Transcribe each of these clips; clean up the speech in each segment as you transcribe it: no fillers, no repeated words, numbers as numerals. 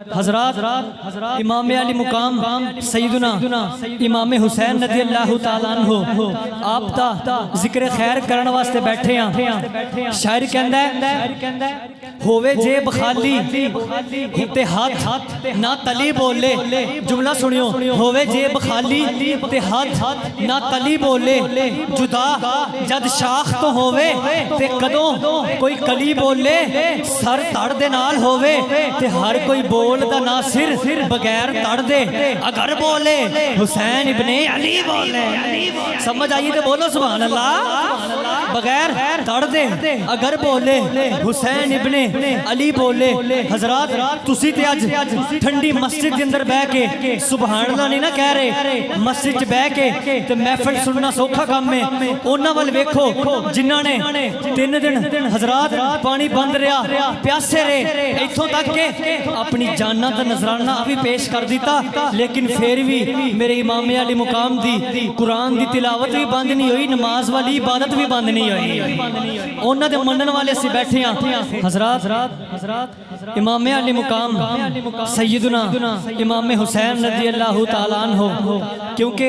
हजरात इमाम अली मुकाम सैयदना इमाम हुसैन रज़ी अल्लाह तआला अन्हु आप दा जिक्र खैर करने वास्ते बैठे हैं। शायर कहंदा है होवे जेब खाली ते हाथ ना तली बोले। जुमला सुनियो, होवे जेब खाली ते हाथ ना तली बोले। जुदा जद शाख तो होवे ते कदों कोई कली बोले। सर धड़ दे नाल होवे ते हर कोई बोलदा ना सिर बगैर तड़ दे। अगर बोले हुसैन इब्ने अली बोले। समझ आई तो बोलो सुभान अल्लाह। बगैर तड़ दे अगर बोले हुसैन इब्ने अली बोले। हजरात तुसी ते अज ठंडी मस्जिद के अंदर बह के सुभान अल्लाह नहीं ना कह रहे। मस्जिद च बह के ते महफिल सुनना सौखा काम है। उन्हां वल वेखो जिन्हां ने 3 दिन हजरात पानी बंद रहा, प्यासे रहे, इत्थों तक के अपनी जाना का नजराना भी पेश कर दिता। लेकिन फिर भी मेरे इमाम अली मुकाम दी कुरान की तिलावत भी बंद नहीं हुई, नमाज वाली इबादत भी बंद नहीं हुई। उन्हां दे मनन वाले असीं बैठे हैं। हजरात इमाम अली मुकाम सैयदना इमाम हुसैन रज़ी अल्लाह तआला अन्हु, क्योंकि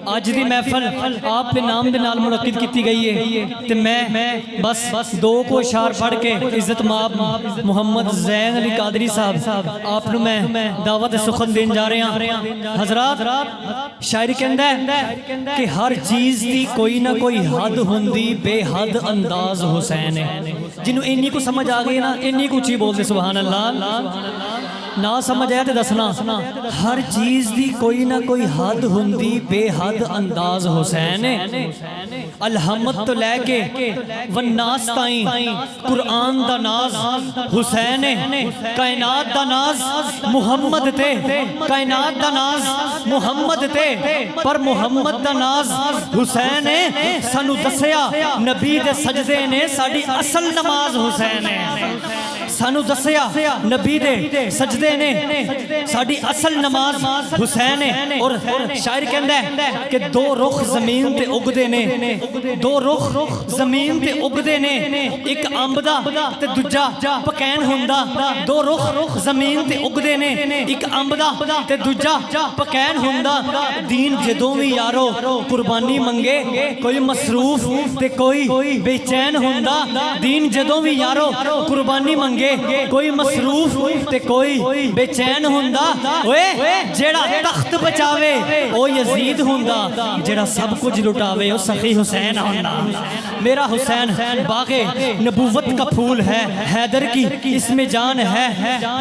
अज दी महफिल आप दे नाम दे नाल मुनक्किद की गई है। तो मैं बस 2 को इशार पढ़ के इज्जत माब मुहम्मद जैन अली कादरी साहब आप मैं दावत सुखन देन जा रहे हैं। हजरात शायर कहंदा है कि हर चीज़ की कोई ना कोई हद हुंदी, बेहद अंदाज हुसैन है। जिन्हों इन्नी को समझ आ गई ना इन्नी को उची बोलते सुभान अल्लाह। ना समझ आया तो दसना। हर चीज़ की कोई ना कोई हद हुंदी, बेहद अंदाज हुसैन है। अलहमद तो लैके वन्नास ताईं कुरान दा नाज हुसैन है। कायनात दा नाज मुहम्मद ते, कायनात दा नाज मुहम्मद ते, पर मुहम्मद दा नाज हुसैन है। सानू दसया नबी दे सजदे ने साडी असल नमाज हुसैन है। सानू दसया नबी दे सजदे ने साडी असल नमाज हुसैन है। और शायर कहंदा है कि 2 रुख जमीन ते उगदे ने, 2 रुख जमीन ते उगदे ने। एक अंब दा ते दूजा पकैन हुंदा। 2 रुख जमीन ते उगदे ने, एक अंब दा ते दूजा पकैन हुंदा। दीन जदों भी यारो कुर्बानी मंगे, कोई मसरूफ ते कोई बेचैन हुंदा। दीन जदों भी यारो कुर्बानी मंगे, कोई मसरूफ ते कोई बेचैन हुंदा। ओए जेड़ा तख्त बचावे ओ यजीद हुंदा, जेड़ा सब कुछ लुटावे ओ सखी हुसैन हुंदा। मेरा हुसैन बागे नबूवत का फूल है, हैदर की इसमें जान है,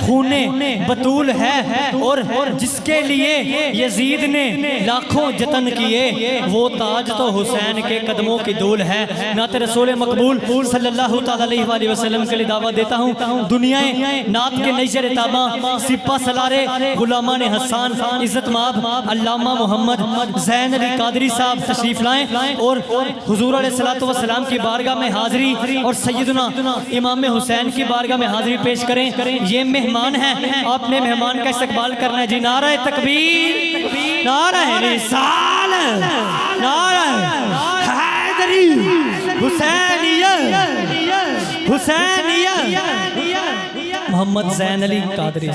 खूने बतूल है। और जिसके लिए यजीद ने लाखों जतन किए, वो ताज तो हुसैन के कदमों की धूल है। नाते रसूल मकबूल सल्लल्लाहु अलैहि वसल्लम के लिए दावत देता हूँ। दुनियाए नात के नजर ताबा सिपा सलारे गुलामा ने हसान इज्जत माब अल्लामा मोहम्मद जैन अली कादरी साहब तशरीफ लाएं और हुजूर अलैहिस्सलातु वस्सलाम की बारगाह में हाजिरी और सैयदना इमाम हुसैन की बारगाह में हाजिरी पेश करें। ये मेहमान हैं, आपने मेहमान का इस्तकबाल करना है जी। नारा तकबीर, नारा रिसाल, नारा हैदरी, हुसैनिया, हुसैनिया, मोहम्मद जैन अली कादरी।